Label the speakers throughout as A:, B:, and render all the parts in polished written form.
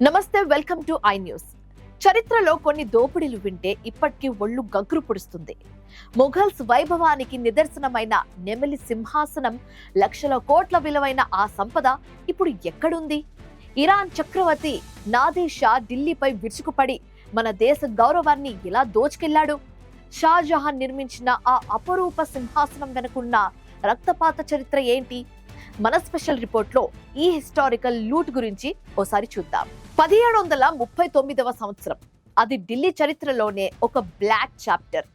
A: నమస్తే, welcome to I news. చరిత్రలో కొన్ని దోపిడీలు వింటే ఇప్పటికీ ఒళ్ళు గగ్రు పొడుస్తుంది. మొఘల్స్ వైభవానికి నిదర్శనమైన నెమలి సింహాసనం, లక్షల కోట్ల విలువైన ఆ సంపద ఇప్పుడు ఎక్కడుంది? ఇరాన్ చక్రవర్తి నాదిర్ షా ఢిల్లీపై విరుచుకుపడి మన దేశ గౌరవాన్ని ఎలా దోచుకెళ్లాడు? షాజహాన్ నిర్మించిన ఆ అపరూప సింహాసనం వెనుకున్న రక్తపాత చరిత్ర ఏంటి? మన స్పెషల్ రిపోర్ట్ లో ఈ హిస్టారికల్ లూట్ గురించి ఓసారి చూద్దాం. 1739వ సంవత్సరం, అది ఢిల్లీ చరిత్రలోనే ఒక బ్లాక్ చాప్టర్.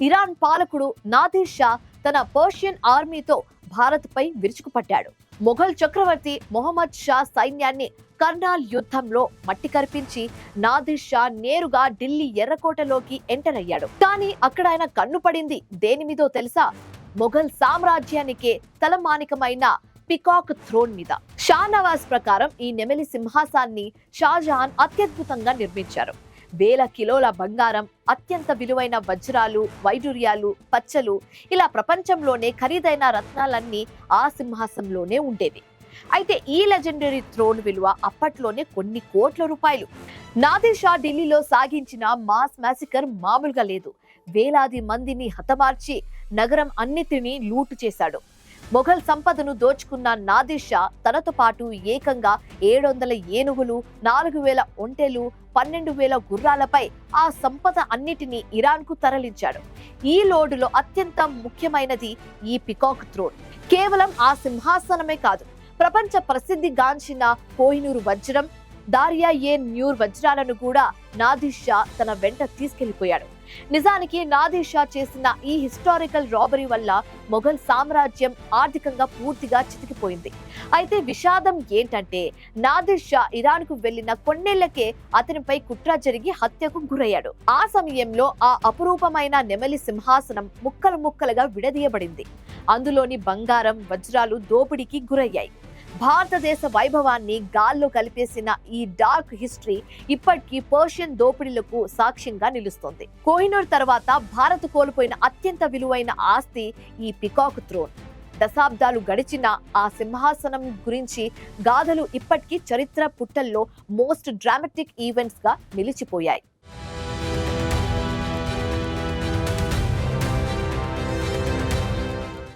A: ఇరాన్ పాలకుడు నాదిర్ షా తన పర్షియన్ ఆర్మీతో భారత్ పై విరుచుకుపడ్డాడు. మొఘల్ చక్రవర్తి మొహమ్మద్ షా సైన్యాన్ని కర్నాల్ యుద్ధంలో మట్టి కరిపించి నాదిర్ షా నేరుగా ఢిల్లీ ఎర్రకోటలోకి ఎంటర్ అయ్యాడు. కానీ అక్కడ ఆయన కన్ను పడింది దేని మీదో తెలుసా? మొఘల్ సామ్రాజ్యానికే తలమానికమైన పికాక్ థ్రోన్ మీద. షానవాజ్ ప్రకారం ఈ నెమలి సింహాసాన్ని షాజహాన్ అత్యద్భుతంగా నిర్మించారు. వేల కిలోల బంగారం, అత్యంత విలువైన వజ్రాలు, వైడూర్యాలు, పచ్చలు, ఇలా ప్రపంచంలోనే ఖరీదైన రత్నాలన్నీ ఆ సింహాసనంలోనే ఉండేవి. అయితే ఈ లెజెండరీ థ్రోన్ విలువ అప్పట్లోనే కొన్ని కోట్ల రూపాయలు. నాదిర్ షా ఢిల్లీలో సాగించిన మాస్ మ్యాసికర్ మామూలుగా లేదు. వేలాది మందిని హతమార్చి నగరం అన్నిటినీ లూటు చేశాడు. మొఘల్ సంపదను దోచుకున్న నాదిర్ షా తనతో పాటు ఏకంగా 700 ఏనుగులు, 4000 ఒంటెలు, 12,000 గుర్రాలపై ఆ సంపద అన్నిటినీ ఇరాన్ కు తరలించాడు. ఈ లోడులో అత్యంత ముఖ్యమైనది ఈ పికాక్ థ్రోన్. కేవలం ఆ సింహాసనమే కాదు, ప్రపంచ ప్రసిద్ధిగాంచిన కోహినూరు వజ్రం, దారియా ఏ న్యూర్ వజ్రాలను కూడా నాదిర్ షా తన వెంట తీసుకెళ్లిపోయాడు. నిజానికి నాదిర్ షా చేసిన ఈ హిస్టారికల్ రాబరీ వల్ల మొఘల్ సామ్రాజ్యం ఆర్థికంగా పూర్తిగా చితికిపోయింది. అయితే విషాదం ఏంటంటే నాదిర్ షా ఇరాన్ కు వెళ్లిన కొన్నేళ్లకే అతనిపై కుట్ర జరిగి హత్యకు గురయ్యాడు. ఆ సమయంలో ఆ అపురూపమైన నెమలి సింహాసనం ముక్కలు ముక్కలుగా విడదీయబడింది. అందులోని బంగారం, వజ్రాలు దోపిడీకి గురయ్యాయి. భారతదేశ వైభవాన్ని గాల్లో కలిపేసిన ఈ డార్క్ హిస్టరీ ఇప్పటికీ పర్షియన్ దోపిడీలకు సాక్ష్యంగా నిలుస్తోంది. కోహినూర్ తర్వాత భారత్ కోల్పోయిన అత్యంత విలువైన ఆస్తి ఈ పికాక్ థ్రోన్. దశాబ్దాలు గడిచిన ఆ సింహాసనం గురించి గాథలు ఇప్పటికీ చరిత్ర పుటల్లో మోస్ట్ డ్రామాటిక్ ఈవెంట్స్ గా నిలిచిపోయాయి.